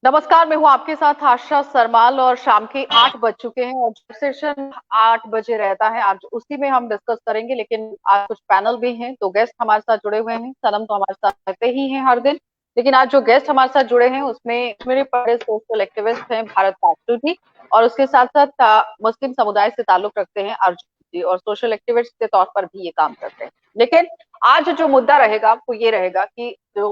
नमस्कार, मैं हूँ आपके साथ आशा सरमाल और शाम के 8 बज चुके हैं और जो सेशन 8 बजे रहता है आज उसी में हम डिस्कस करेंगे। लेकिन आज कुछ पैनल भी हैं, तो गेस्ट हमारे साथ जुड़े हुए हैं। सनम तो हमारे साथ रहते ही हैं हर दिन, लेकिन आज जो गेस्ट हमारे साथ जुड़े हैं उसमें मेरे बड़े सोशल एक्टिविस्ट हैं भारत पाटिल जी, और उसके साथ साथ मुस्लिम समुदाय से ताल्लुक रखते हैं अर्जुन जी, और सोशल एक्टिविस्ट के तौर पर भी ये काम करते हैं। लेकिन आज जो मुद्दा रहेगा वो ये रहेगा कि जो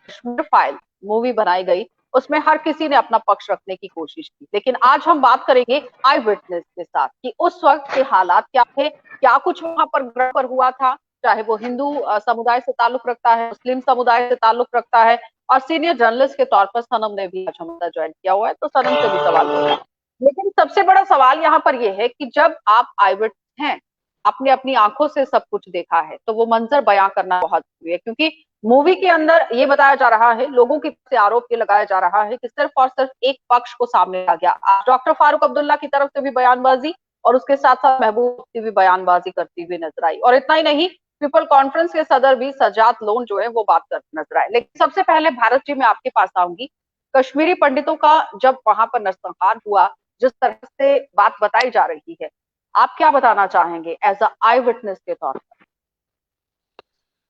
कश्मीर फाइल मूवी बनाई गई उसमें हर किसी ने अपना पक्ष रखने की कोशिश की, लेकिन आज हम बात करेंगे आई विटनेस के साथ कि उस वक्त के हालात क्या थे, क्या कुछ वहां पर ग्रह पर हुआ था। चाहे वो हिंदू समुदाय से ताल्लुक रखता है, मुस्लिम समुदाय से ताल्लुक रखता है, और सीनियर जर्नलिस्ट के तौर पर सनम ने भी आज हमारा ज्वाइन किया हुआ है, तो सनम से भी सवाल होगा। लेकिन सबसे बड़ा सवाल यहाँ पर यह है कि जब आप आई विटनेस हैं, आपने अपनी आंखों से सब कुछ देखा है, तो वो मंजर बयां करना बहुत जरूरी है। क्योंकि मूवी के अंदर ये बताया जा रहा है, लोगों की तरफ से आरोप ये लगाया जा रहा है कि सिर्फ और सिर्फ एक पक्ष को सामने आ गया। डॉक्टर फारूक अब्दुल्ला की तरफ से भी बयानबाजी और उसके साथ साथ महबूब की भी बयानबाजी करती हुई नजर आई, और इतना ही नहीं, पीपल कॉन्फ्रेंस के सदर भी सजाद लोन जो है वो बात करते नजर आए। लेकिन सबसे पहले भारत जी मैं आपके पास आऊंगी। कश्मीरी पंडितों का जब वहां पर नरसंहार हुआ, जिस तरह से बात बताई जा रही है, आप क्या बताना चाहेंगे एज अ आई विटनेस के तौर पर?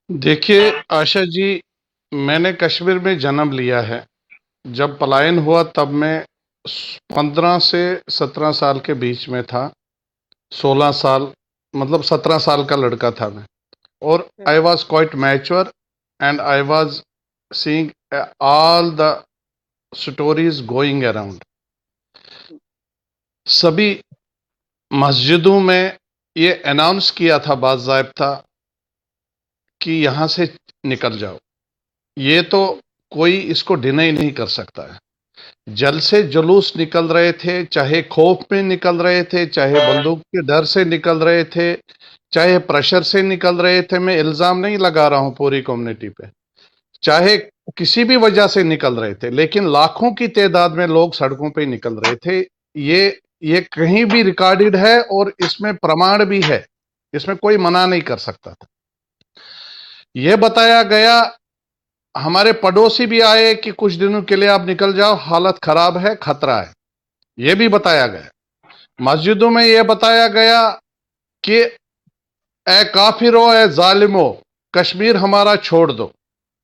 देखिए आशा जी, मैंने कश्मीर में जन्म लिया है। जब पलायन हुआ तब मैं 15 से 17 साल के बीच में था। 16 साल, मतलब 17 साल का लड़का था मैं। और I was quite mature and I was seeing all the stories going around. सभी मस्जिदों में ये अनाउंस किया था बाज़ाब्ता कि यहाँ से निकल जाओ। ये तो कोई इसको डिनाई नहीं कर सकता है। जल से जुलूस निकल रहे थे, चाहे खौफ में निकल रहे थे, चाहे बंदूक के डर से निकल रहे थे, चाहे प्रेशर से निकल रहे थे। मैं इल्जाम नहीं लगा रहा हूं पूरी कम्युनिटी पे, चाहे किसी भी वजह से निकल रहे थे, लेकिन लाखों की तादाद में लोग सड़कों पे निकल रहे थे। ये कहीं भी रिकॉर्डेड है और इसमें प्रमाण भी है, इसमें कोई मना नहीं कर सकता था। यह बताया गया, हमारे पड़ोसी भी आए कि कुछ दिनों के लिए आप निकल जाओ, हालत खराब है, खतरा है, यह भी बताया गया। मस्जिदों में यह बताया गया कि ए काफिरो, ए जालिमो, कश्मीर हमारा छोड़ दो।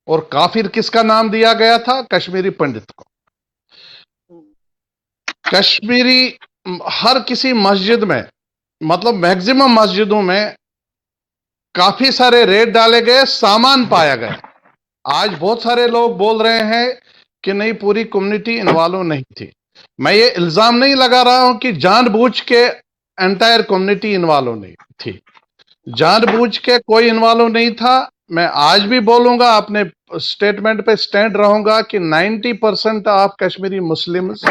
और काफिर किसका नाम दिया गया था? कश्मीरी पंडित को। कश्मीरी हर किसी मस्जिद में, मतलब मैक्सिमम मस्जिदों में काफी सारे रेड डाले गए, सामान पाया गया। आज बहुत सारे लोग बोल रहे हैं कि नहीं, पूरी कम्युनिटी इन्वॉल्व नहीं थी। मैं ये इल्जाम नहीं लगा रहा हूं कि जानबूझ के एंटायर कम्युनिटी इन्वॉल्व नहीं थी। जानबूझ के कोई इन्वॉल्व नहीं था। मैं आज भी बोलूंगा, अपने स्टेटमेंट पे स्टैंड रहूंगा कि 90% of Kashmiri Muslims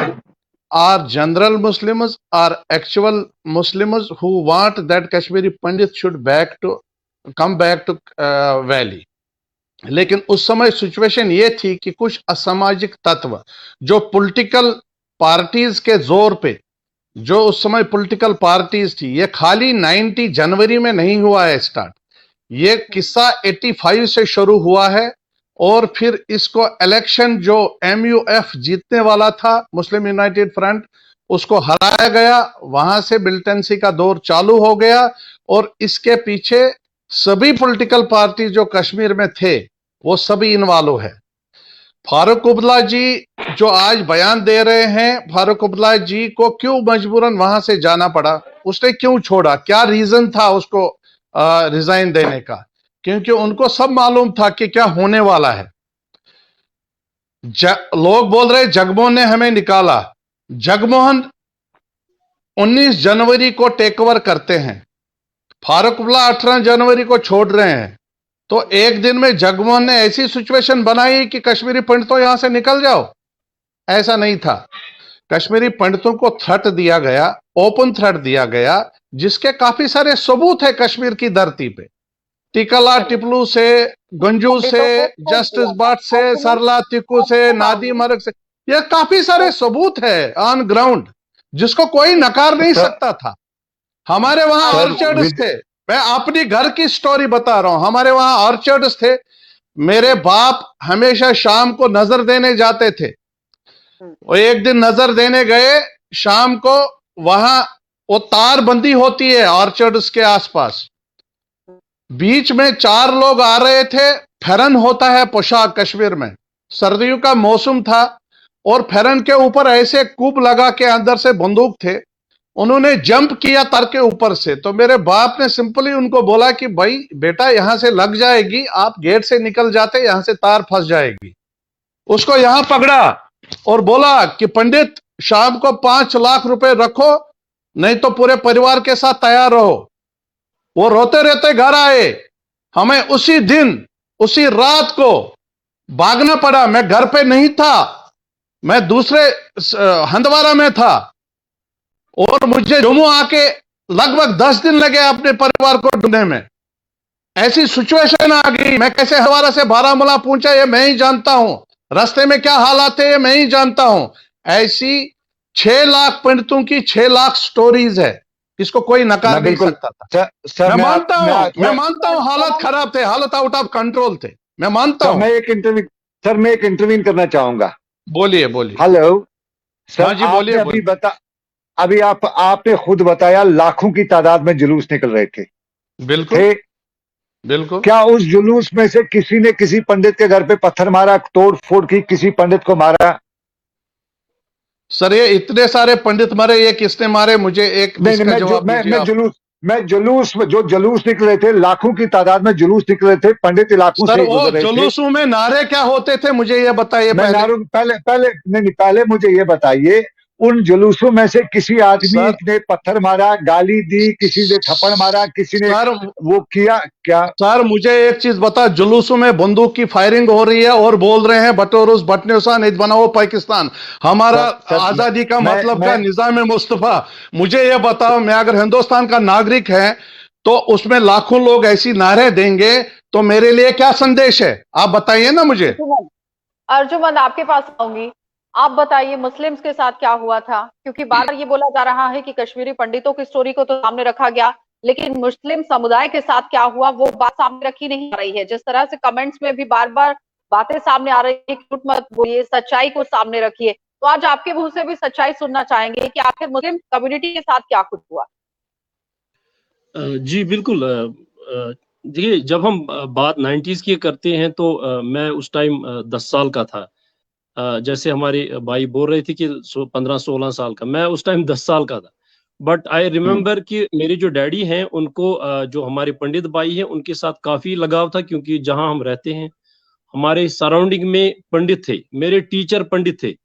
are general Muslims, are actual Muslims who want that Kashmiri Pandit should come back to valley. लेकिन उस समय सिचुएशन ये थी कि कुछ असामाजिक तत्व जो पॉलिटिकल पार्टीज के जोर पे, जो उस समय पॉलिटिकल पार्टीज थी, ये खाली 90 जनवरी में नहीं हुआ है स्टार्ट। ये किस्सा 85 से शुरू हुआ है, और फिर इसको इलेक्शन जो MUF जीतने वाला था, मुस्लिम यूनाइटेड फ्रंट, उसको हराया गया। वहां से मिलिटेंसी का दौर चालू हो गया, और इसके पीछे सभी पॉलिटिकल पार्टी जो कश्मीर में थे वो सभी इन्वॉल्व है। फारूक अब्दुल्ला जी जो आज बयान दे रहे हैं, फारूक अब्दुल्ला जी को क्यों मजबूरन वहां से जाना पड़ा? उसने क्यों छोड़ा? क्या रीजन था उसको रिजाइन देने का? क्योंकि उनको सब मालूम था कि क्या होने वाला है। लोग बोल रहे जगमोहन ने हमें निकाला। जगमोहन 19 जनवरी को टेक ओवर करते हैं, फारूक अब्दुल्ला 18 जनवरी को छोड़ रहे हैं। तो एक दिन में जगमोहन ने ऐसी सिचुएशन बनाई कि कश्मीरी पंडितों यहां से निकल जाओ, ऐसा नहीं था। कश्मीरी पंडितों को थ्रेट दिया गया, ओपन थ्रेट दिया गया, जिसके काफी सारे सबूत है कश्मीर की धरती पे। टिकला टिपलू से, गंजू से, जस्टिस बाट से, सरला तिक्कू से, नादी मर्ग से, ये काफी सारे सबूत है ऑन ग्राउंड, जिसको कोई नकार नहीं सकता था। हमारे वहां ऑर्चर्ड्स थे। मैं अपनी घर की स्टोरी बता रहा हूं। हमारे वहां ऑर्चर्ड्स थे। मेरे बाप हमेशा शाम को नजर देने जाते थे। वो एक दिन नजर देने गए शाम को, वहां वो तारबंदी होती है ऑर्चर्ड्स के आसपास, बीच में 4 लोग आ रहे थे। फेरन होता है पोशाक कश्मीर में, सर्दियों का मौसम था, और फेरन के ऊपर ऐसे कूप लगा के अंदर से बंदूक थे। उन्होंने जंप किया तर के ऊपर से, तो मेरे बाप ने सिंपली उनको बोला कि भाई बेटा यहां से लग जाएगी, आप गेट से निकल जाते, यहां से तार फंस जाएगी। उसको यहां पकड़ा और बोला कि पंडित शाम को 5 लाख रुपए रखो, नहीं तो पूरे परिवार के साथ तैयार रहो। वो रोते रहते घर आए। हमें उसी दिन उसी रात को भागना पड़ा। मैं घर पे नहीं था, मैं दूसरे हंदवारा में था, और मुझे जम्मू आके लगभग 10 दिन लगे अपने परिवार को ढूंढने में। ऐसी सिचुएशन आ गई, मैं कैसे हवारा से बारामूला पहुंचा ये मैं ही जानता हूं, रास्ते में क्या हालात है ये मैं ही जानता हूं। ऐसी 6 लाख पंडितों की 6 लाख स्टोरीज है, इसको कोई नकार नहीं सकता था। सर, मैं मानता हूं हालत खराब थे, हालत आउट ऑफ कंट्रोल थे, मैं मानता हूं। मैं एक इंटरव्यू करना चाहूंगा। बोलिए बोलिए। हेलो सर, हाँ जी बोलिए। अभी आपने खुद बताया लाखों की तादाद में जुलूस निकल रहे थे। बिल्कुल बिल्कुल। क्या उस जुलूस में से किसी ने किसी पंडित के घर पे पत्थर मारा, तोड़ फोड़ की, किसी पंडित को मारा? सर ये इतने सारे पंडित मरे, ये किसने मारे, मुझे एक इसका जवाब दीजिए। जो जुलूस निकले थे, लाखों की तादाद में जुलूस निकले थे, पंडित इलाकों से गुजर रहे थे। जुलूसों में नारे क्या होते थे मुझे ये बताइए। पहले मुझे ये बताइए, उन जुलूसों में से किसी आदमी ने पत्थर मारा, गाली दी, किसी ने थप्पड़ मारा, किसी ने वो किया क्या? सर मुझे एक चीज बता, जुलूसों में बंदूक की फायरिंग हो रही है और बोल रहे हैं बटोरुस बटनेसान ईद बनाओ पाकिस्तान, हमारा आजादी का मतलब क्या, निजाम मुस्तफा। मुझे ये बताओ, मैं अगर हिंदुस्तान का नागरिक है तो उसमें लाखों लोग ऐसी नारे देंगे तो मेरे लिए क्या संदेश है, आप बताइए ना मुझे। अर्जुमंद आपके पास आऊंगी, आप बताइए मुस्लिम्स के साथ क्या हुआ था, क्योंकि बार बार ये बोला जा रहा है कि कश्मीरी पंडितों की स्टोरी को तो सामने रखा गया, लेकिन मुस्लिम समुदाय के साथ क्या हुआ वो बात सामने रखी नहीं आ रही है। जिस तरह से कमेंट्स में भी बार बार बातें सामने आ रही है, झूठ मत बोलिए, सच्चाई को सामने रखिए, तो आज आपके मुंह से भी सच्चाई सुनना चाहेंगे कि आखिर मुस्लिम कम्युनिटी के साथ क्या कुछ हुआ। जी बिल्कुल। देखिए, जब हम बात 90s की करते हैं तो मैं उस टाइम 10 साल का था। जैसे हमारे भाई बोल रहे थे कि 15-16 साल का, मैं उस टाइम 10 साल का था। बट आई रिमेम्बर कि मेरे जो डैडी हैं उनको जो हमारे पंडित भाई हैं उनके साथ काफी लगाव था, क्योंकि जहां हम रहते हैं हमारे सराउंडिंग में पंडित थे, मेरे टीचर पंडित थे,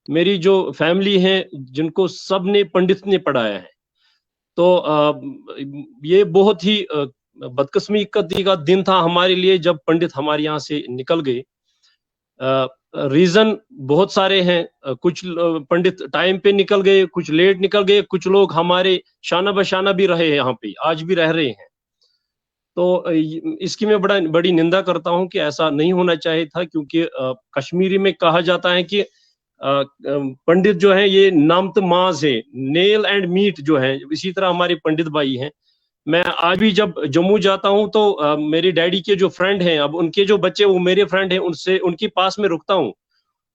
मेरी जो फैमिली है जिनको सब ने पंडित ने पढ़ाया है। तो ये बहुत ही बदकिस्मती का दिन था हमारे लिए जब पंडित हमारे यहाँ से निकल गए। रीजन बहुत सारे हैं, कुछ पंडित टाइम पे निकल गए, कुछ लेट निकल गए, कुछ लोग हमारे शाना बशाना भी रहे हैं, यहाँ पे आज भी रह रहे हैं। तो इसकी मैं बड़ी निंदा करता हूँ कि ऐसा नहीं होना चाहिए था, क्योंकि कश्मीरी में कहा जाता है कि पंडित जो है ये नामत माज है, नेल एंड मीट जो है, इसी तरह हमारे पंडित भाई हैं। मैं आज भी जब जम्मू जाता हूं तो मेरे डैडी के जो फ्रेंड हैं, अब उनके जो बच्चे वो मेरे फ्रेंड हैं, उनसे उनके पास में रुकता हूं,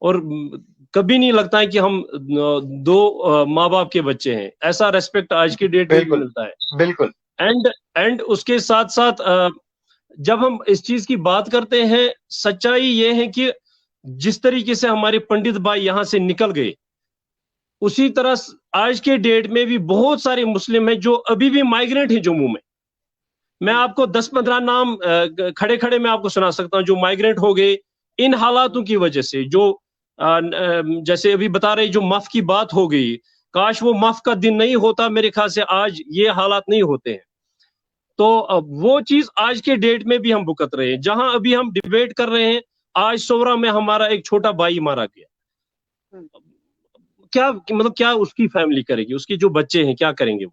और कभी नहीं लगता है कि हम दो माँ बाप के बच्चे हैं। ऐसा रेस्पेक्ट आज की डेट में मिलता है। बिल्कुल। एंड उसके साथ साथ जब हम इस चीज की बात करते हैं, सच्चाई ये है कि जिस तरीके से हमारे पंडित भाई यहाँ से निकल गए, उसी तरह आज के डेट में भी बहुत सारे मुस्लिम हैं जो अभी भी माइग्रेंट हैं जम्मू में। मैं आपको 10-15 नाम खड़े खड़े मैं आपको सुना सकता हूं जो माइग्रेंट हो गए इन हालातों की वजह से। जो जैसे अभी बता रहे, जो मफ की बात हो गई, काश वो मफ का दिन नहीं होता, मेरे ख्याल से आज ये हालात नहीं होते हैं। तो वो चीज आज के डेट में भी हम भुगत रहे हैं। जहां अभी हम डिबेट कर रहे हैं, आज सोरा में हमारा एक छोटा भाई मारा गया। क्या मतलब क्या उसकी फैमिली करेगी, उसके जो बच्चे हैं क्या करेंगे?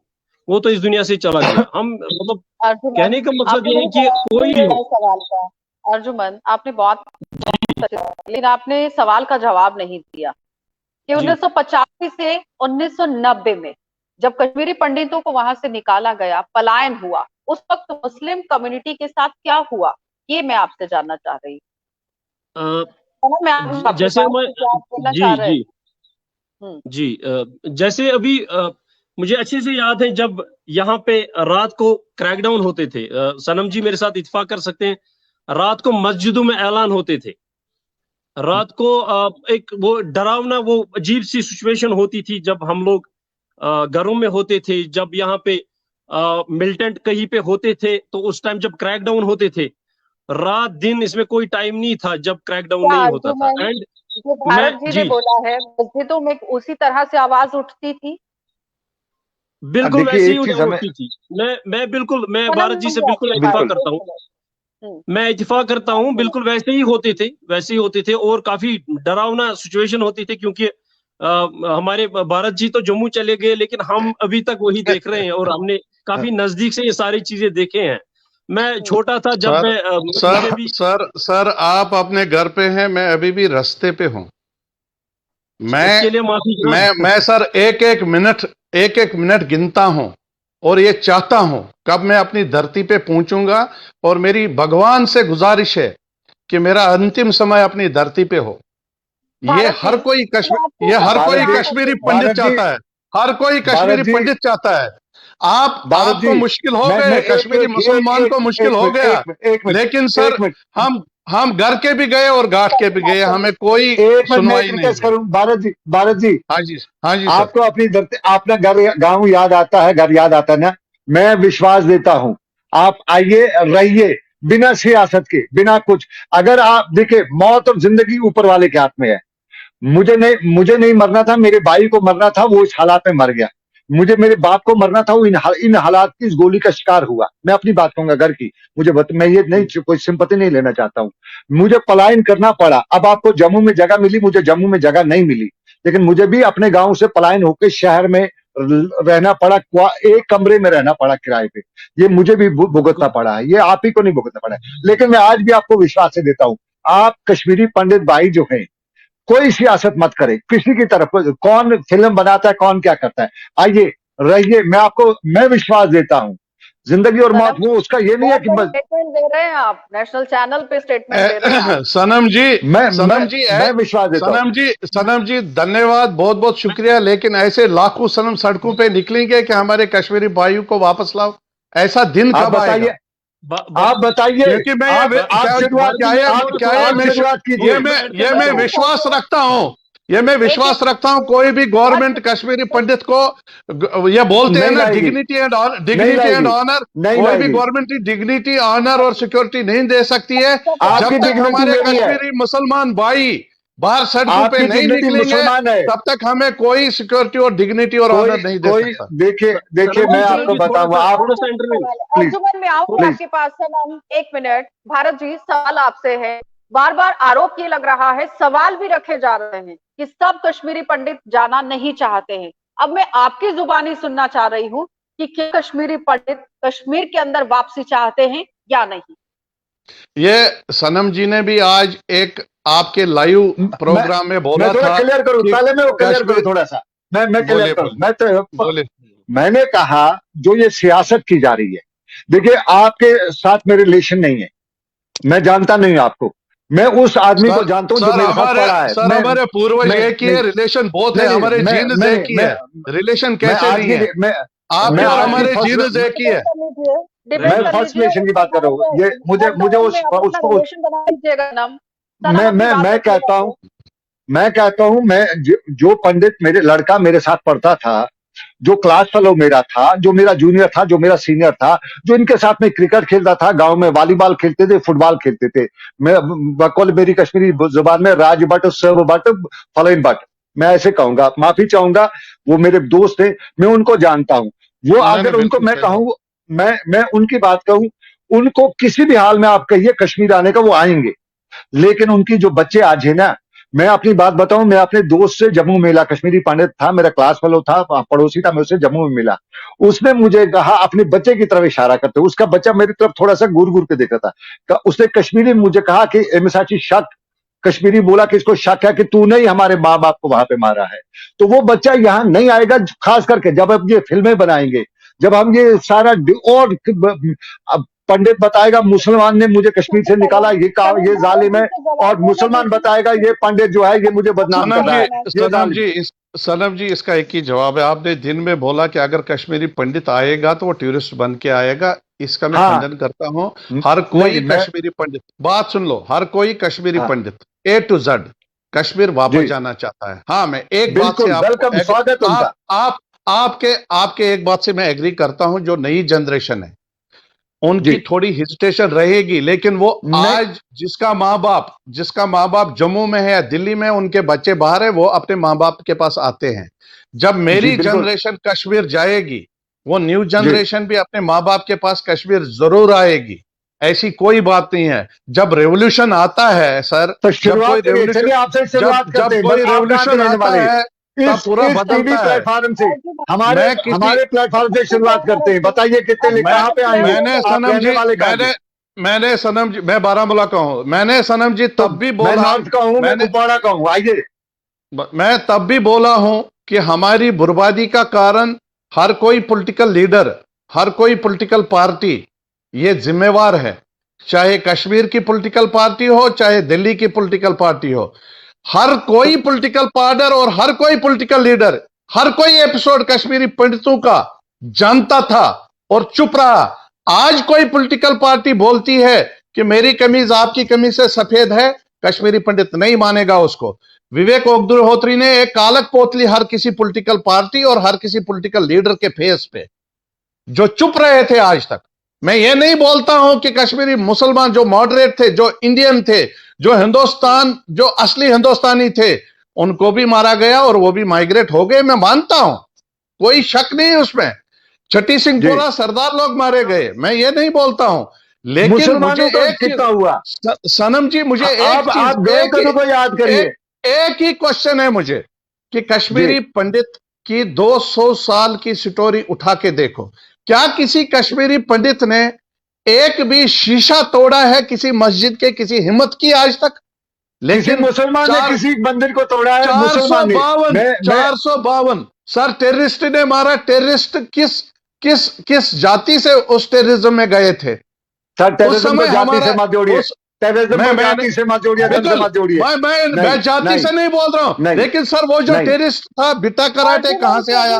वो तो इस दुनिया से चला गया। हम मतलब कहने का मकसद ये है कि कोई भी सवाल का अर्जुमन आपने बहुत, लेकिन आपने सवाल का जवाब नहीं दिया कि 1985 से 1990 में जब कश्मीरी पंडितों को वहां से निकाला गया, पलायन हुआ, उस वक्त मुस्लिम कम्युनिटी के साथ क्या हुआ, ये मैं आपसे जानना चाह रही हूँ। जैसे मैं जी जी जी जैसे अभी मुझे अच्छे से याद है जब यहाँ पे रात को क्रैकडाउन होते थे, सनम जी मेरे साथ इत्तेफाक कर सकते हैं, रात को मस्जिदों में ऐलान होते थे, रात को एक वो डरावना वो अजीब सी सिचुएशन होती थी जब हम लोग घरों में होते थे, जब यहाँ पे मिलिटेंट कहीं पे होते थे, तो उस टाइम जब क्रैकडाउन होते थे, रात दिन इसमें कोई टाइम नहीं था जब क्रैकडाउन नहीं होता था। एंड जो भारत जी ने बोला है, मस्जिदों में उसी तरह से आवाज उठती थी। बिल्कुल वैसे ही उठती थी। मैं बिल्कुल मैं भारत जी से बिल्कुल इत्तेफाक करता हूँ, मैं इत्तेफाक करता हूँ, बिल्कुल वैसे ही होते थे और काफी डरावना सिचुएशन होती थी, क्योंकि हमारे भारत जी तो जम्मू चले गए, लेकिन हम अभी तक वही देख रहे हैं और हमने काफी नजदीक से ये सारी चीजें देखे हैं। मैं छोटा था जब सर आप अपने घर पे हैं, मैं अभी भी रास्ते पे हूँ। मैं सर एक एक मिनट गिनता हूं और ये चाहता हूं कब मैं अपनी धरती पे पहुंचूंगा, और मेरी भगवान से गुजारिश है कि मेरा अंतिम समय अपनी धरती पे हो। ये हर कोई कश्मीरी पंडित चाहता है, हर कोई कश्मीरी पंडित चाहता है। आपको मुश्किल हो गए, कश्मीरी मुसलमान को मुश्किल हो गया, लेकिन सर हम घर के भी गए और घाट के भी गए, हमें कोई सुनवाई नहीं। भारत जी हाँ जी आपको अपनी धरती, अपना गांव याद आता है, घर याद आता है ना। मैं विश्वास देता हूं, आप आइए, रहिए, बिना सियासत के, बिना कुछ। अगर आप देखिए, मौत और जिंदगी ऊपर वाले के हाथ में है। मुझे नहीं मरना था, मेरे भाई को मरना था, वो इस हालात में मर गया। मुझे मेरे बाप को मरना था, वो इन हालात की, इस गोली का शिकार हुआ। मैं अपनी बात कहूंगा घर की, मैं ये नहीं, कोई सिंपैथी नहीं लेना चाहता हूं। मुझे पलायन करना पड़ा। अब आपको जम्मू में जगह मिली, मुझे जम्मू में जगह नहीं मिली, लेकिन मुझे भी अपने गांव से पलायन होकर शहर में रहना पड़ा, एक कमरे में रहना पड़ा किराए पे। ये मुझे भी भुगतना पड़ा है, ये आप ही को नहीं भुगतना पड़ा है। लेकिन मैं आज भी आपको विश्वास से देता हूं, आप कश्मीरी पंडित भाई जो हैं, कोई सियासत मत करे किसी की तरफ। कौन फिल्म बनाता है, कौन क्या करता है, आइए, रहिए। मैं विश्वास देता हूं, जिंदगी और मौत वो उसका ये नहीं है कि बस स्टेटमेंट दे रहे हैं आप, नेशनल चैनल पे स्टेटमेंट दे रहे हैं। सनम जी, मैं विश्वास देता हूं। सनम जी धन्यवाद, बहुत बहुत शुक्रिया। लेकिन ऐसे लाखों सनम सड़कों पे निकलेंगे कि हमारे कश्मीरी भाइयों को वापस लाओ, ऐसा दिन कब आएगा? आप बताइए, क्योंकि मैं विश्वास रखता हूँ, मैं विश्वास रखता हूँ। कोई भी गवर्नमेंट कश्मीरी पंडित को, ये बोलते हैं ना, डिग्निटी एंड ऑनर, कोई भी गवर्नमेंट डिग्निटी, ऑनर और सिक्योरिटी नहीं दे सकती है जब तक हमारे कश्मीरी मुसलमान भाई बाहर सड़कों पे नहीं निकलेंगे, तब तक हमें कोई सिक्योरिटी और डिग्निटी और ऑनर नहीं दे सकता। देखिए मैं आपको बताऊंगा, आप अंजुमन में आऊंगी आपके पास। सनम, एक मिनट। भारत जी, सवाल आपसे है। बार बार आरोप ये लग रहा है, सवाल भी रखे जा रहे हैं कि सब कश्मीरी पंडित जाना नहीं चाहते हैं। अब मैं आपकी जुबानी सुनना चाह रही हूँ कि क्या कश्मीरी पंडित कश्मीर के अंदर वापसी चाहते हैं या नहीं? ये सनम जी ने भी आज एक आपके लाइव प्रोग्राम में बोला था। क्लियर करूं, पहले मैं क्लियर करूं थोड़ा सा। मैं क्लियर करूं। मैंने कहा जो ये सियासत की जा रही है, देखिए आपके साथ मेरे रिलेशन नहीं है, मैं जानता नहीं आपको, मैं उस आदमी को जानता हूं जो मेरे साथ पढ़ा है। सर हमारे पूर्वज एक ही है, रिलेशन बहुत है, हमारे जीन्स एक ही है, रिलेशन कैसे नहीं है? आप और हमारे जीन्स एक ही है। मैं फर्स्ट रिलेशन की बात कर रहा हूँ। ये मुझे उसको मैं कहता हूँ मैं जो पंडित मेरे लड़का मेरे साथ पढ़ता था, जो क्लास फेलो मेरा था, जो मेरा जूनियर था, जो मेरा सीनियर था, जो इनके साथ में क्रिकेट खेलता था, गांव में वॉलीबॉल खेलते थे, फुटबॉल खेलते थे। मैं बकौल मेरी कश्मीरी जुबान में राज बट, सर्व बट, फलाइन बट, मैं ऐसे कहूंगा, माफी चाहूंगा। वो मेरे दोस्त थे, मैं उनको जानता हूँ। वो अगर उनको मैं कहूँ, मैं उनकी बात कहूँ, उनको किसी भी हाल में आप कहिए कश्मीर आने का, वो आएंगे। लेकिन उनकी जो बच्चे आज है ना, मैं अपनी बात बताऊं, मैं अपने दोस्त से जम्मू मिला, कश्मीरी पंडित था, मेरा क्लास फेलो था, पड़ोसी था, मैं उससे जम्मू में मिला। उसने मुझे कहा, अपने बच्चे की तरफ इशारा करते, उसका बच्चा मेरी तरफ थोड़ा सा घूर घूर के देख रहा था। उसने कश्मीरी में मुझे कहा कि एमएसआची शक, कश्मीरी बोला कि इसको शक है कि तूने ही हमारे माँ बाप को वहां पे मारा है। तो वो बच्चा यहाँ नहीं आएगा, खास करके जब अब ये फिल्में बनाएंगे, जब हम ये सारा और पंडित बताएगा मुसलमान ने मुझे कश्मीर से निकाला, ये जालिम है, और मुसलमान बताएगा ये पंडित जो है ये मुझे बदनाम कर रहा है, ये जालिम। सनम जी इसका एक ही जवाब है। आपने दिन में बोला कि अगर कश्मीरी पंडित आएगा तो वो टूरिस्ट बन के आएगा, इसका मैं खंडन करता हूँ। हर कोई कश्मीरी पंडित, बात सुन लो, हर कोई कश्मीरी पंडित A to Z कश्मीर वापस जाना चाहता है। हाँ, मैं एक बात से आपके एक बात से मैं एग्री करता हूं, जो नई जनरेशन है उनकी थोड़ी हेजिटेशन रहेगी, लेकिन वो आज जिसका माँ बाप जम्मू में है या दिल्ली में, उनके बच्चे बाहर है, वो अपने माँ बाप के पास आते हैं। जब मेरी जनरेशन कश्मीर जाएगी, वो न्यू जनरेशन भी अपने माँ बाप के पास कश्मीर जरूर आएगी, ऐसी कोई बात नहीं है। जब रेवोल्यूशन आता है सर, जब कोई रेवोल्यूशन आता है तब पूरा बदलता है। प्लेटफॉर्म से हमारे प्लेटफॉर्म से शुरुआत करते हैं। बताइए कितने कहां पे आए? मैंने सनम जी, मैं बारामूला का हूं, मैंने सनम जी तब भी बोला, मैं नॉर्थ का हूं, मैं कुपवाड़ा का हूं, आइए। मैं तब भी बोला हूं कि हमारी बर्बादी का कारण हर कोई पॉलिटिकल लीडर, हर कोई पॉलिटिकल पार्टी ये जिम्मेवार है, चाहे कश्मीर की पॉलिटिकल पार्टी हो, चाहे दिल्ली की पॉलिटिकल पार्टी हो। हर कोई पॉलिटिकल पार्टर और हर कोई पॉलिटिकल लीडर हर कोई एपिसोड कश्मीरी पंडितों का जानता था और चुप रहा। आज कोई पॉलिटिकल पार्टी बोलती है कि मेरी कमीज आपकी कमीज से सफेद है, कश्मीरी पंडित नहीं मानेगा उसको। विवेक अग्निहोत्री ने एक कालक पोतली हर किसी पॉलिटिकल पार्टी और हर किसी पॉलिटिकल लीडर के फेस पे, जो चुप रहे थे आज तक। मैं ये नहीं बोलता हूं कि कश्मीरी मुसलमान जो मॉडरेट थे, जो इंडियन थे, जो हिंदुस्तान, जो असली हिंदुस्तानी थे, उनको भी मारा गया और वो भी माइग्रेट हो गए, मैं मानता हूं, कोई शक नहीं उसमें। छठी सिंहपुरा सरदार लोग मारे गए, मैं ये नहीं बोलता हूं, लेकिन मुझे एक कितना हुआ सनम जी, मुझे आप याद करिए, एक ही क्वेश्चन है मुझे कि कश्मीरी पंडित की 200 साल की स्टोरी उठा के देखो। क्या किसी कश्मीरी पंडित ने एक भी शीशा तोड़ा है किसी मस्जिद के, किसी हिम्मत की आज तक? लेकिन मुसलमान ने किसी मंदिर को तोड़ा है? 452 सर टेररिस्ट ने मारा। टेररिस्ट किस जाति से उस टेररिज्म में गए थे? सर टेररिज्म को जाति से मत जोड़िए, जाति से मत जोड़िए, मैं जाति से नहीं बोल रहा हूं, लेकिन सर वो जो टेररिस्ट था बिटा कराटे कहां से आया?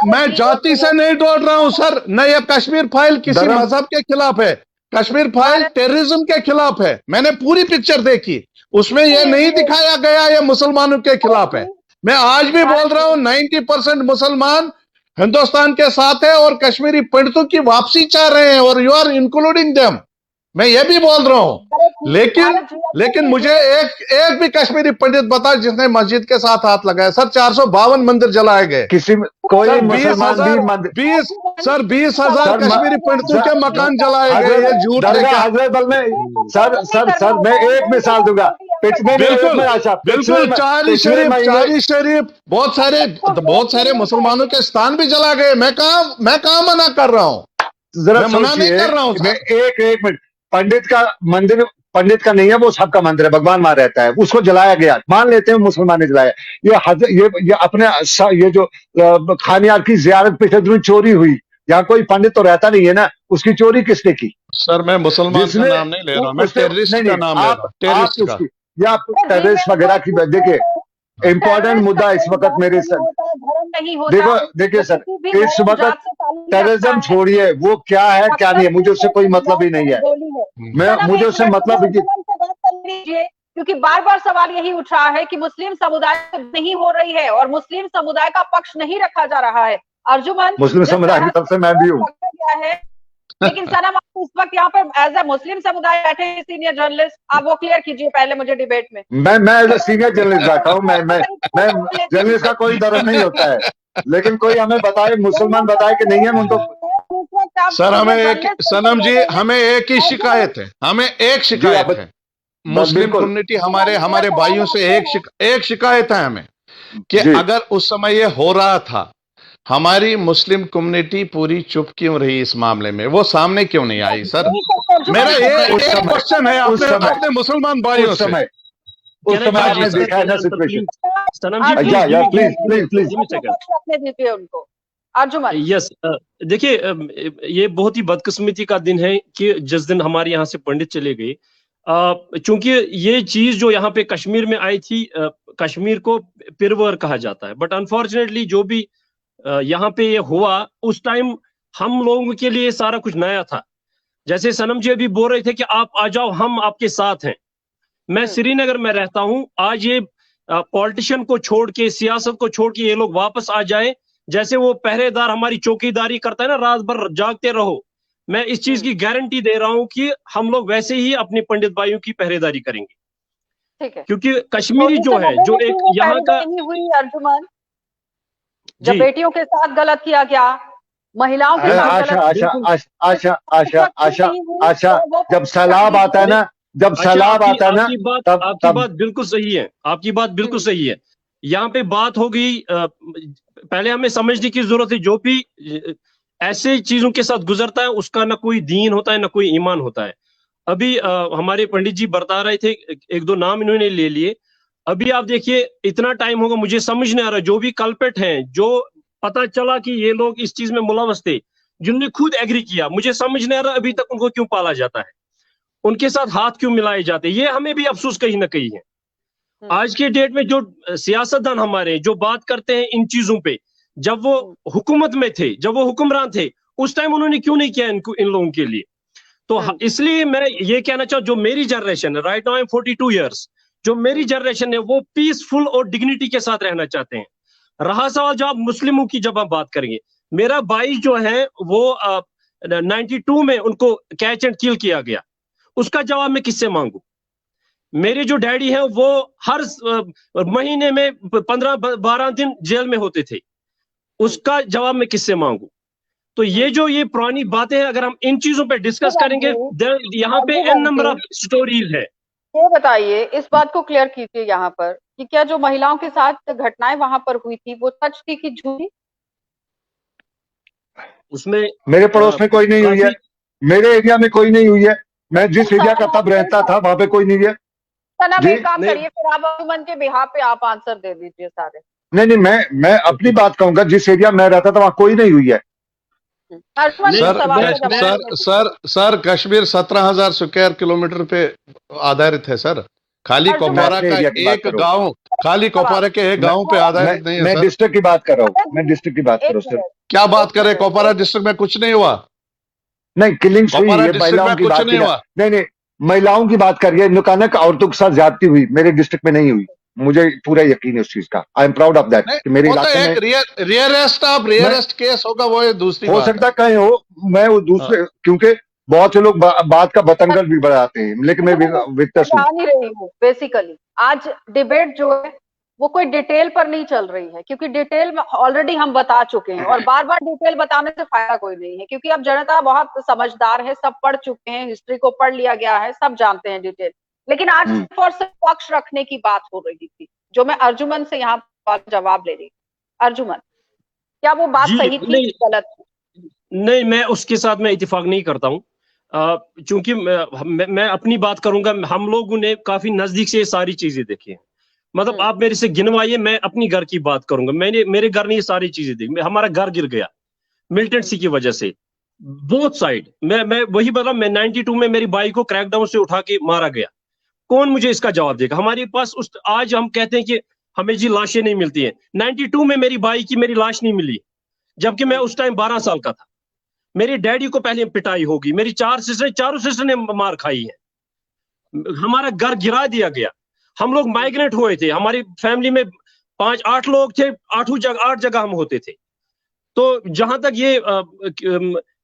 मैं जाति से नहीं जोड़ रहा हूं सर। न ये कश्मीर फाइल किसी मजहब के खिलाफ है, कश्मीर फाइल टेररिज्म के खिलाफ है। मैंने पूरी पिक्चर देखी, उसमें यह नहीं दिखाया गया ये मुसलमानों के खिलाफ है। मैं आज भी बोल रहा हूं 90% मुसलमान हिंदुस्तान के साथ है और कश्मीरी पंडितों की वापसी चाह रहे हैं, और यू आर इंक्लूडिंग देम। मैं ये भी बोल रहा हूं, लेकिन मुझे एक भी कश्मीरी पंडित बता जिसने मस्जिद के साथ हाथ लगाया। सर 452 मंदिर जलाए गए, किसी कोई 20,000 कश्मीरी पंडितों के मकान जलाए गए। ये झूठ है क्या? सर मैं एक मिसाल दूंगा, बिल्कुल चारी शरीफ बहुत सारे मुसलमानों के स्थान भी जला गए। मैं कहा मना कर रहा हूं, जरा मना नहीं कर रहा हूं। मैं एक मिनट, पंडित का मंदिर पंडित का नहीं है, वो सबका मंदिर है, भगवान वहां रहता है, उसको जलाया गया, मान लेते हैं मुसलमान ने जलाया। ये अपने ये जो खानियार की जियारत पिछले दिनों चोरी हुई, यहाँ कोई पंडित तो रहता नहीं है ना, उसकी चोरी किसने की? सर मैं मुसलमान का नाम नहीं ले रहा, मैं टेररिस्ट का नाम ले रहा हूं। टेररिस्ट का या टेररिस्ट वगैरह की, देखिए इम्पोर्टेंट मुद्दा इस वक्त मेरे सर, देखिए सर, इस वक्त टेररिज्म छोड़िए, वो क्या है क्या नहीं है, मुझे उससे कोई मतलब ही नहीं है। मुझे उससे मतलब क्योंकि बार बार सवाल यही उठ रहा है कि मुस्लिम समुदाय नहीं हो रही है और मुस्लिम समुदाय का पक्ष नहीं रखा जा रहा है। अर्जुमन मुस्लिम समुदाय की तरफ से मैं भी हूँ, लेकिन सनम आप इस वक्त यहाँ पर एज ए मुस्लिम समुदाय बैठे हैं, सीनियर जर्नलिस्ट, आप वो क्लियर कीजिए पहले मुझे डिबेट में। मैं एज ए सीनियर जर्नलिस्ट बैठा हूँ, मैं जर्नलिस्ट का कोई दर्द नहीं होता है, लेकिन कोई हमें बताए, मुसलमान बताए कि नहीं है उनको। सर सनम जी हमें एक ही शिकायत है, हमें एक शिकायत है, मुस्लिम कम्युनिटी हमारे भाइयों से एक शिकायत है हमें कि अगर उस समय ये हो रहा था, हमारी मुस्लिम कम्युनिटी पूरी चुप क्यों रही इस मामले में? वो सामने क्यों नहीं आई? सर मेरा ये एक क्वेश्चन है अपने मुसलमान भाइयों से। उस समय आपने देखा है ना सिचुएशन। उनको अर्जुमन। यस, देखिए, ये बहुत ही बदकिस्मती का दिन है कि जिस दिन हमारे यहाँ से पंडित चले गए, चूंकि ये चीज जो यहाँ पे कश्मीर में आई थी, कश्मीर को पिरवर कहा जाता है, बट अनफॉर्चुनेटली जो भी यहाँ पे ये हुआ, उस टाइम हम लोगों के लिए सारा कुछ नया था। जैसे सनम जी अभी बोल रहे थे कि आप आ जाओ, हम आपके साथ हैं। मैं श्रीनगर में रहता हूं। आज ये पॉलिटिशियन को छोड़ के, सियासत को छोड़ के ये लोग वापस आ जाए, जैसे वो पहरेदार हमारी चौकीदारी करता है ना, रात भर जागते रहो। मैं इस चीज की गारंटी दे रहा हूं कि हम लोग वैसे ही अपने पंडित भाइयों की पहरेदारी करेंगे, ठीक है। क्योंकि तो कश्मीरी जो है, 1990 जो में एक क्यों वो यहाँ का, पहरेदारी नहीं हुई अर्जुमन? जब जी, बेटियों के साथ गलत किया गया, महिलाओं के साथ आशा गलत आशा बिल्कुल। आशा उस आशा वक्त क्यों आशा नहीं हुई? आशा तो वो जब सैलाब तकलीफ आता है हुई। ना, जब अच्छा, सैलाब आता है ना, तब आपकी तब बात बिल्कुल सही है, आपकी बात बिल्कुल सही है। यहाँ पे बात हो गई, पहले हमें समझने की जरूरत है, जो भी ऐसे चीजों के साथ गुजरता है उसका ना कोई दीन होता है ना कोई ईमान होता है। अभी हमारे पंडित जी बता रहे थे, एक दो नाम इन्होंने ले लिए। अभी आप देखिए, इतना टाइम होगा, मुझे समझ नहीं आ रहा, जो भी कल्पेट हैं, जो पता चला कि ये लोग इस चीज में मुलवस थे, जिन्होंने खुद एग्री किया, मुझे समझ नहीं आ रहा अभी तक उनको क्यों पाला जाता है, उनके साथ हाथ क्यों मिलाए जाते हैं। ये हमें भी अफसोस कहीं ना कहीं है। आज के डेट में जो सियासतदान हमारे जो बात करते हैं इन चीजों पे, जब वो हुकूमत में थे, जब वो हुक्मरान थे, उस टाइम उन्होंने क्यों नहीं किया इनको, इन लोगों के लिए? तो इसलिए मैं ये कहना चाहूँ, जो मेरी जनरेशन है, right now I am 42 years, जो मेरी जनरेशन है वो पीसफुल और डिग्निटी के साथ रहना चाहते हैं। रहा सवाल जब आप मुस्लिमों की, जब हम बात करेंगे, मेरा भाई जो है वो 92 में उनको कैच एंड किल किया गया, उसका जवाब मैं किससे मांगू? मेरे जो डैडी हैं वो हर महीने में 15-12 दिन जेल में होते थे, उसका जवाब मैं किससे मांगू? तो ये पुरानी बातें हैं, अगर हम इन चीजों पे डिस्कस करेंगे, यहाँ पे एन नंबर ऑफ स्टोरीज है। ये बताइए, इस बात को क्लियर कीजिए यहाँ पर कि क्या जो महिलाओं के साथ घटनाएं वहां पर हुई थी वो सच थी कि झूठी? उसमें मेरे पड़ोस में कोई नहीं हुई है, मेरे एरिया में कोई नहीं हुई है। मैं जिस एरिया का तब रहता था वहां पे कोई नहीं है सनम, जी। एक काम करिए, फिर आप अर्जुमन के बिहाफ पे आप आंसर दे दीजिए सारे। नहीं नहीं, मैं अपनी बात कहूंगा, जिस एरिया में रहता था वहां कोई नहीं हुई है। अर्जुमन इस सर सवाल का जवाब sir sir sir Kashmir 17,000 square kilometre पे आधारित है सर। खाली अर्जुमन कुपवारा मैं का एरिया की बात एक करूं, गांव, खाली कुपवारा के एक गांव पे आधारित नहीं है मैं सर। डिस्ट्रिक्ट की बात कर रहा हूँ, मैं डिस्ट्रिक्ट की बात कर रहा हूँ सर। क्या बात करें, कुपवारा डिस्ट्रिक्ट में कुछ नहीं हुआ, नहीं, किलिंग्स हुई कुपवारा है, डिस्ट्रिक्ट महिलाओं में की कुछ बात नहीं की हुआ। नहीं नहीं, महिलाओं की बात करिए, नुकानक औरतों के साथ ज्यादती हुई, मेरे डिस्ट्रिक्ट में नहीं हुई। मुझे पूरा यकीन है उस चीज का, I am proud of that कि मेरे वो तो इलाके में। एक रेयरेस्ट केस होगा, वो ये दूसरी हो बात है। सकता कहीं हो, मैं वो दूसरे, क्योंकि बहुत से लोग बात का बतंगड़ भी बढ़ाते हैं, लेकिन मैं विटनेस हूँ। बता नहीं रही हूँ बेसिकली। आज डिबेट जो है वो कोई डिटेल पर नहीं चल रही है, क्योंकि डिटेल में ऑलरेडी हम बता चुके हैं, और बार बार डिटेल बताने से फायदा कोई नहीं है, क्योंकि अब जनता बहुत समझदार है, सब पढ़ चुके हैं, हिस्ट्री को पढ़ लिया गया है, सब जानते हैं डिटेल। लेकिन आज सिर्फ और सिर्फ पक्ष रखने की बात हो रही थी, जो मैं अर्जुमन से यहाँ जवाब ले रही थी। अर्जुमन, क्या वो बात सही थी नहीं, गलत थी? नहीं, मैं उसके साथ मैं इत्तेफाक नहीं करता हूँ, चूंकि मैं अपनी बात करूंगा। हम लोगों ने काफी नजदीक से ये सारी चीजें देखी हैं। मतलब आप मेरे से गिनवाइए, मैं अपनी घर की बात करूंगा। मैंने मेरे घर ने ये सारी चीजें देखी। हमारा घर गिर गया मिलिटेंसी की वजह से, बोथ साइड। मैं वही बता, मैं 92 में मेरी बाइक को क्रैकडाउन से उठा के मारा गया। कौन मुझे इसका जवाब देगा? हमारे पास आज हम कहते हैं कि हमें जी लाशें नहीं मिलती हैं। 92 में मेरी बाइक की मेरी लाश नहीं मिली, जबकि मैं उस टाइम 12 साल का था। मेरे डैडी को पहले पिटाई होगी, मेरी चारों सिस्टर ने मार खाई है, हमारा घर गिरा दिया गया। हम लोग माइग्रेट हुए थे, हमारी फैमिली में 5-8 लोग थे, 8 जगह हम होते थे। तो जहां तक ये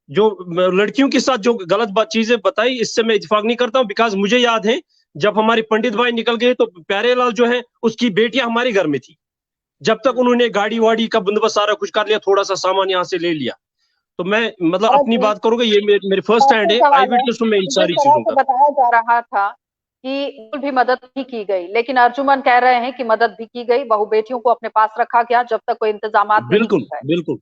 जो लड़कियों के साथ जो गलत बात चीजें बताई, इससे मैं इत्तेफाक नहीं करता हूं। बिकॉज मुझे याद है जब हमारे पंडित भाई निकल गए तो प्यारेलाल जो है उसकी बेटियां हमारे घर में थी, जब तक उन्होंने गाड़ी वाड़ी का बंदोबस्त सारा कुछ कर लिया, थोड़ा सा सामान यहाँ से ले लिया। तो मैं मतलब अपनी बात करूंगा, ये मेरी फर्स्ट हैंड है, आई विटनेस हूं मैं इन सारी चीजों का। बताया जा रहा था कि भी मदद भी की गई, लेकिन अर्जुमन कह रहे हैं कि मदद भी की गई, बहु बेटियों को अपने पास रखा गया जब तक कोई इंतजाम नहीं बिल्कुल बिल्कुल,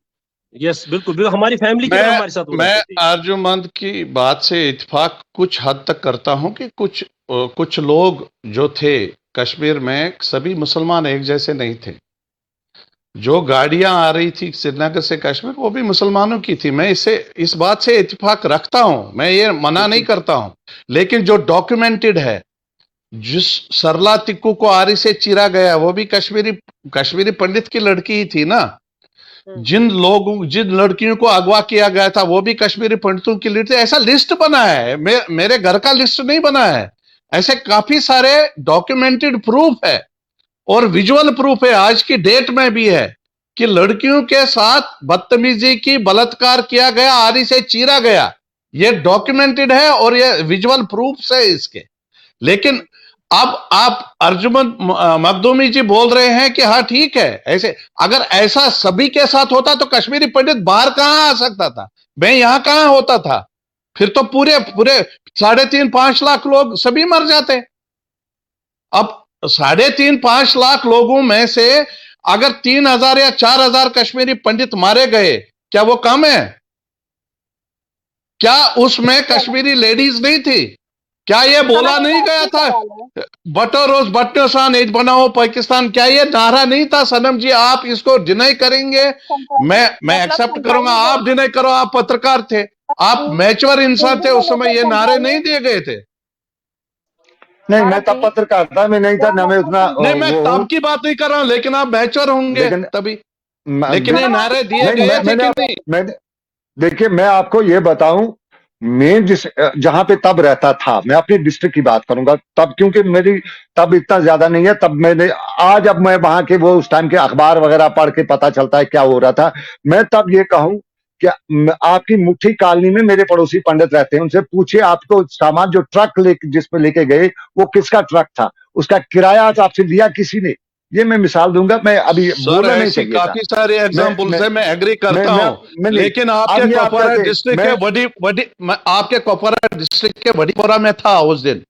यस बिल्कुल, हमारी फैमिली के हमारे साथ मैं अर्जुमंद की बात से इत्तेफाक कुछ हद तक करता हूं कि कुछ लोग जो थे कश्मीर में, सभी मुसलमान एक जैसे नहीं थे। जो गाड़ियां आ रही थी श्रीनगर से कश्मीर वो भी मुसलमानों की थी। मैं इस बात से इत्तेफाक रखता हूं, मैं ये मना नहीं करता हूं, लेकिन जो डॉक्यूमेंटेड है, जिस सरला तिक्कू को आरी से चीरा गया वो भी कश्मीरी पंडित की लड़की ही थी ना। जिन लड़कियों को अगवा किया गया था वो भी कश्मीरी पंडितों की लड़की। ऐसा लिस्ट बना है, मेरे घर का लिस्ट नहीं बना है, ऐसे काफी सारे डॉक्यूमेंटेड प्रूफ है और विजुअल प्रूफ है, आज की डेट में भी है कि लड़कियों के साथ बदतमीजी की, बलात्कार किया गया, आरी से चीरा गया। ये डॉक्यूमेंटेड है और ये विजुअल प्रूफ है इसके। लेकिन अब आप अर्जुमंद मखदूमी जी बोल रहे हैं कि हाँ ठीक है, ऐसे अगर ऐसा सभी के साथ होता तो कश्मीरी पंडित बाहर कहां आ सकता था, मैं यहां कहां होता था? फिर तो पूरे 3.5-5 लाख लोग सभी मर जाते। अब 3.5-5 लाख लोगों में से अगर 3,000 या 4,000 कश्मीरी पंडित मारे गए, क्या वो कम है? क्या उसमें कश्मीरी लेडीज नहीं थी? क्या ये बोला नहीं गया था, बटो रोज बटनोसान एज बनाओ पाकिस्तान? क्या ये नारा नहीं था? सनम जी आप इसको डिनाई करेंगे, मैं एक्सेप्ट करूंगा, आप डिनाई करो, आप पत्रकार थे, आप मैच्योर इंसान थे, उस समय ये नारे नहीं दिए गए थे। नहीं, मैं तब पत्रकार था, मैं नहीं था ना, मैं उतना नहीं, मैं तब की बात नहीं कर रहा हूं, लेकिन आप मैच्योर होंगे तभी। लेकिन ये नारे दिए गए थे कि नहीं? देखिए मैं आपको ये बताऊं, मैं जहां पे तब रहता था, मैं अपनी डिस्ट्रिक्ट की बात करूंगा तब, क्योंकि मेरी तब इतना ज्यादा नहीं है, तब मैंने आज अब मैं वहां के वो उस टाइम के अखबार वगैरह पढ़ के पता चलता है क्या हो रहा था। मैं तब ये कहूं कि आपकी मुट्ठी कॉलोनी में मेरे पड़ोसी पंडित रहते हैं, उनसे पूछिए आपको सामान जो ट्रक जिसपे लेके गए वो किसका ट्रक था, उसका किराया आपसे लिया किसी ने? ये मैं मिसाल दूंगा, मैं अभी बोलना नहीं चाहिए। काफी सारे एग्जाम्पल से मैं एग्री करता हूं, लेकिन आपके कुपवारा डिस्ट्रिक्ट के कुपवारा डिस्ट्रिक्ट के वडीपोरा में था उस दिन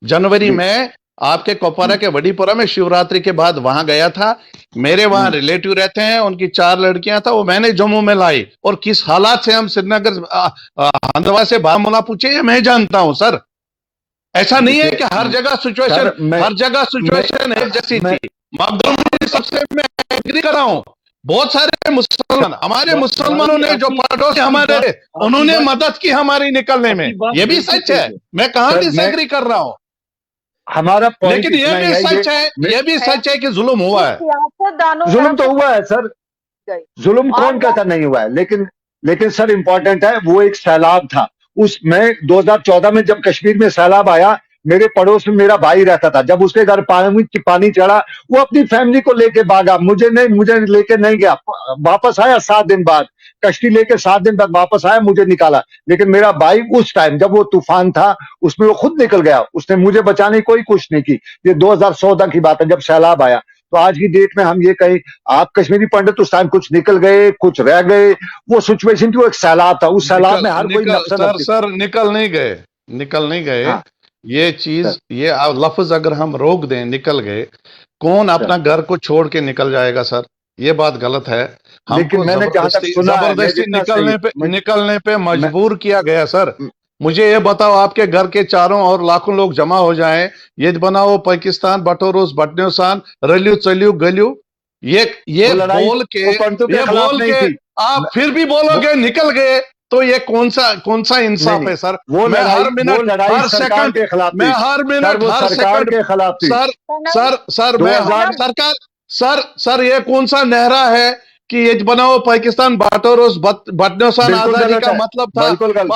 जनवरी में, आपके कुपवारा के वडीपोरा में शिवरात्रि के बाद वहां गया था। मेरे वहां रिलेटिव रहते हैं, उनकी 4 लड़कियां था, वो मैंने जम्मू में लाई। और किस हालात से हम श्रीनगर हंदवा से बारामूला पूछे, ये मैं जानता हूं सर। ऐसा नहीं है कि हर जगह सिचुएशन एक जैसी थी। मखदूमी सबसे मैं एग्री कर रहा हूं, बहुत सारे मुसलमान, हमारे मुसलमानों ने जो पड़ोसी हमारे, उन्होंने मदद की हमारी निकलने में, ये भी सच है, मैं कहां डिसएग्री कर रहा हूं हमारा। लेकिन ये भी सच है, ये भी सच है कि जुल्म हुआ है। जुल्म तो हुआ है सर, जुल्म कौन कहता नहीं हुआ है, लेकिन सर इंपॉर्टेंट है, वो एक सैलाब था। मैं 2014 में जब कश्मीर में सैलाब आया, मेरे पड़ोस में मेरा भाई रहता था, जब उसके घर पानी चढ़ा, वो अपनी फैमिली को लेके भागा, मुझे लेके नहीं गया, वापस आया 7 दिन बाद, कश्ती लेके 7 दिन बाद वापस आया, मुझे निकाला। लेकिन मेरा भाई उस टाइम जब वो तूफान था उसमें वो खुद निकल गया, उसने मुझे बचाने की कोई कोशिश नहीं की। ये 2014 की बात है जब सैलाब आया। तो आज की डेट में हम ये कहें, आप कश्मीरी पंडित उस टाइम कुछ निकल गए, कुछ रह गए, वो सिचुएशन थी, वो एक सैलाब था, उस सैलाब में हर कोई सर निकल नहीं गए। हाँ। ये चीज, ये लफ्ज अगर हम रोक दें, निकल गए, कौन अपना घर को छोड़ के निकल जाएगा सर? ये बात गलत है। हमको जबरदस्ती निकलने पे मजबूर किया गया सर। मुझे ये बताओ, आपके घर के चारों और लाखों लोग जमा हो जाएं, ये बनाओ पाकिस्तान बटोरोस बटन्योसान रल्यू चल्यू गल्यू, ये बोल के आप फिर भी बोलोगे निकल गए, तो ये कौन सा इंसाफ है सर? मैं हर मिनट हर सेकंड के खिलाफ सर ये कौन सा नहरा है कि ये बनाओ पाकिस्तान बाटोरोस बटनोसान आजादी का मतलब था,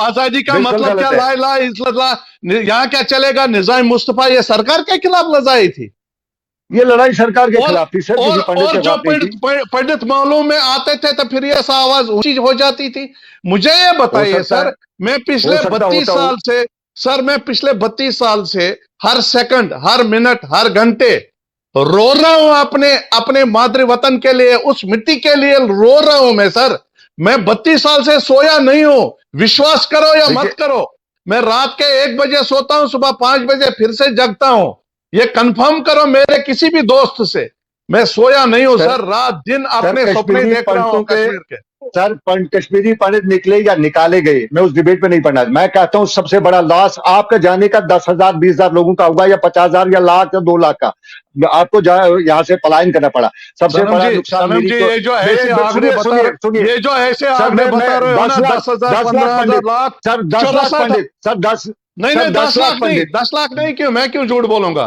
आजादी का मतलब क्या? ला इलाहा इल्लल्लाह, यहाँ क्या चलेगा? निजाम मुस्तफा, ये सरकार के खिलाफ लड़ाई थी, ये लड़ाई सरकार के खिलाफ थी सर। और जो पंडित मालूम में आते थे तो फिर ये आवाज ऊंची हो जाती थी। मुझे ये बताइए सर, मैं पिछले 32 साल से हर सेकंड, हर मिनट, हर घंटे रो रहा हूं अपने मातृ वतन के लिए, उस मिट्टी के लिए रो रहा हूं मैं सर। मैं 32 साल से सोया नहीं हूं, विश्वास करो या मत करो। मैं रात के 1 बजे सोता हूं, सुबह 5 बजे फिर से जगता हूं। ये कंफर्म करो मेरे किसी भी दोस्त से, मैं सोया नहीं हूं सर, रात दिन अपने सपने देख रहा हूं कश्मीर के। सर कश्मीरी पंडित निकले या निकाले गए, मैं उस डिबेट में नहीं पढ़ना। मैं कहता हूं सबसे बड़ा लॉस आपका जाने का 10,000 20,000 लोगों का होगा, या 50,000 या लाख या 2 लाख का। आपको यहाँ से पलायन करना पड़ा। सबसे बड़ा नुकसान सनम मेरी जी, तो ये जो ऐसे आंकड़े बता रहे, ये जो ऐसे सर आंकड़े बता रहे हो ना, 10,000 10 लाख 15,000 पंडित, लाख, सर 10 लाख 64, पंडित, सर 10 नहीं सर नहीं 10 लाख पंडित। 10 लाख नहीं, क्यों मैं क्यों झूठ बोलूंगा?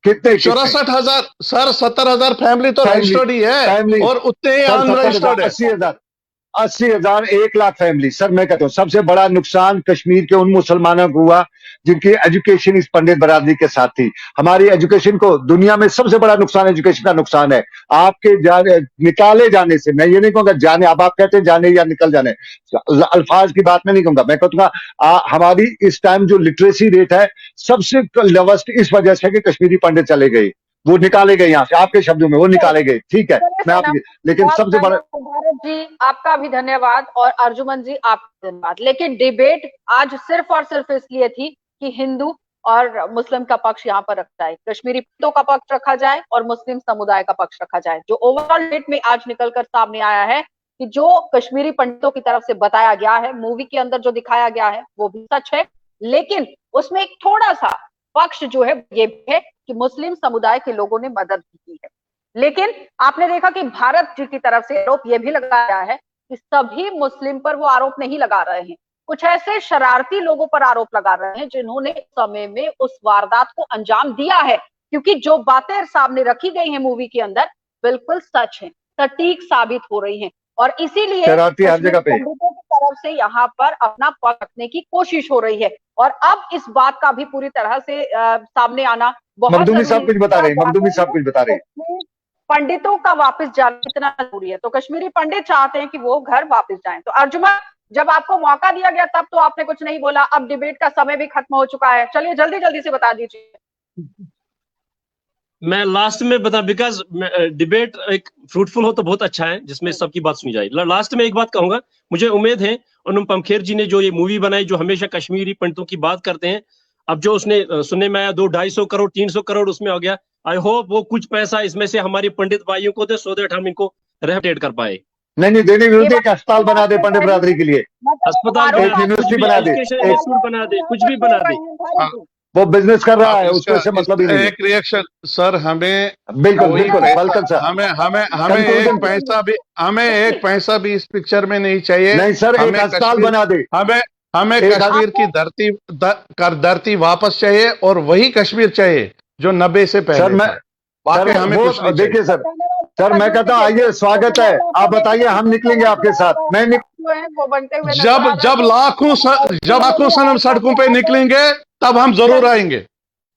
कितने 64,000 सर, 70,000 फैमिली तो फैमिली रजिस्टर्ड ही है, फैमिली और उतने ही सर 70,000 अनरजिस्टर्ड है। 80,000 80,000 1 लाख फैमिली। सर मैं कहता हूं सबसे बड़ा नुकसान कश्मीर के उन मुसलमानों को हुआ जिनकी एजुकेशन इस पंडित बरादरी के साथ थी। हमारी एजुकेशन को दुनिया में सबसे बड़ा नुकसान एजुकेशन का नुकसान है। आपके निकाले जाने से, मैं ये नहीं कहूंगा जाने, अब आप कहते हैं जाने या निकल जाने, अल्फाज की बात में नहीं कहूंगा, मैं कहूंगा हमारी इस टाइम जो लिटरेसी रेट है सबसे लोवेस्ट इस वजह से कि कश्मीरी पंडित चले गए, वो निकाले गए यहाँ से, आपके शब्दों में वो निकाले गए, ठीक है। मैं आप, लेकिन सबसे बड़ा भारत जी आपका भी धन्यवाद, और अर्जुमन जी आपका धन्यवाद। लेकिन डिबेट आज सिर्फ और सिर्फ इसलिए थी कि हिंदू और मुस्लिम का पक्ष यहाँ पर रखा जाए, कश्मीरी पंडितों का पक्ष रखा जाए और मुस्लिम समुदाय का पक्ष रखा जाए। जो ओवरऑल डिबेट में आज निकलकर सामने आया है कि जो कश्मीरी पंडितों की तरफ से बताया गया है, मूवी के अंदर जो दिखाया गया है वो भी सच है, लेकिन उसमें एक थोड़ा सा पक्ष जो है ये भी है कि मुस्लिम समुदाय के लोगों ने मदद की है। लेकिन आपने देखा कि भारत जी की तरफ से आरोप यह भी लगाया है कि सभी मुस्लिम पर वो आरोप नहीं लगा रहे हैं, कुछ ऐसे शरारती लोगों पर आरोप लगा रहे हैं जिन्होंने समय में उस वारदात को अंजाम दिया है, क्योंकि जो बातें सामने रखी गई हैं मूवी के अंदर बिल्कुल सच है, सटीक साबित हो रही हैं, और इसीलिए शरारती हर जगह पे पंडितों की तरफ से यहाँ पर अपना पक्ष रखने की कोशिश हो रही है। और अब इस बात का भी पूरी तरह से सामने आना बहुत मखदूमी साहब कुछ बता रहे हैं, मखदूमी साहब कुछ बता रहे हैं। पंडितों का वापस जाना कितना जरूरी है, तो कश्मीरी पंडित चाहते हैं कि वो घर वापस जाएं। तो अर्जुमन, जब आपको मौका दिया गया तब तो आपने कुछ नहीं बोला, अब डिबेट का समय भी खत्म हो चुका है, चलिए जल्दी जल्दी से बता दीजिए। मैं लास्ट में बता, बिकॉज डिबेट एक फ्रूटफुल हो तो बहुत अच्छा है जिसमें सबकी बात सुनी जाए। लास्ट में एक बात कहूंगा, मुझे उम्मीद है अनुपम पमखेर जी ने जो ये मूवी बनाई, जो हमेशा कश्मीरी पंडितों की बात करते हैं, अब जो उसने सुनने में आया 200-250 करोड़ 300 करोड़ उसमें हो गया, आई होप वो कुछ पैसा इसमें से हमारे पंडित भाइयों को दे, सो दैट हम इनको रिहेबिलिटेट कर पाए। नहीं देने विरुद्ध एक अस्पताल बना दे पंडित बरादरी के लिए, अस्पताल एक यूनिवर्सिटी बना दे, इंस्टीट्यूट बना दे, कुछ भी बना दे। वो बिजनेस कर रहा है, उसमें से मतलब ही नहीं। एक रिएक्शन सर, हमें बिल्कुल बिल्कुल पलकन सर, हमें हमें हमें एक पैसा भी इस पिक्चर में नहीं चाहिए। नहीं सर, एक अस्पताल बना दे, हमें कश्मीर की धरती वापस चाहिए, और वही कश्मीर चाहिए जो 90 से पहले सर। मैं बाकी हमें कुछ नहीं देखिए सर मैं कहता हूँ आइए, स्वागत है, आप बताइए, हम निकलेंगे आपके साथ। मैं जब लाखों सनम सड़कों पे निकलेंगे तब हम जरूर आएंगे।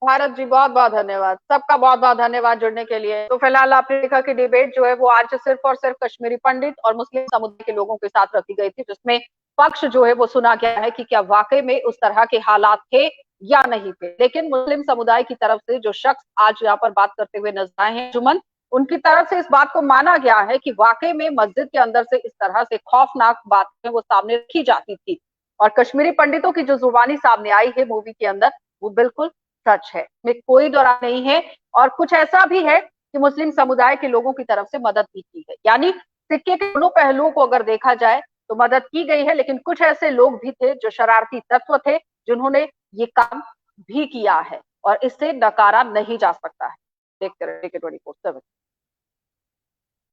भारत जी बहुत बहुत धन्यवाद, सबका बहुत बहुत धन्यवाद जुड़ने के लिए। तो फिलहाल आपने देखा कि डिबेट जो है वो आज सिर्फ और सिर्फ कश्मीरी पंडित और मुस्लिम समुदाय के लोगों के साथ रखी गई थी, जिसमें पक्ष जो है वो सुना गया है कि क्या वाकई में उस तरह के हालात थे या नहीं थे। लेकिन मुस्लिम समुदाय की तरफ से जो शख्स आज यहाँ पर बात करते हुए नजर आए हैं जुमन, उनकी तरफ से इस बात को माना गया है कि वाकई में मस्जिद के अंदर से इस तरह से खौफनाक बातें वो सामने रखी जाती थी, और कश्मीरी पंडितों की जो जुबानी सामने आई है मूवी के अंदर वो बिल्कुल सच है, में कोई दौरा नहीं है। और कुछ ऐसा भी है कि मुस्लिम समुदाय के लोगों की तरफ से मदद भी की है, यानी सिक्के के दोनों पहलुओं को अगर देखा जाए तो मदद की गई है, लेकिन कुछ ऐसे लोग भी थे जो शरारती तत्व थे जिन्होंने ये काम भी किया है, और इससे नकारा नहीं जा सकता है। देखते रहिए 24/7।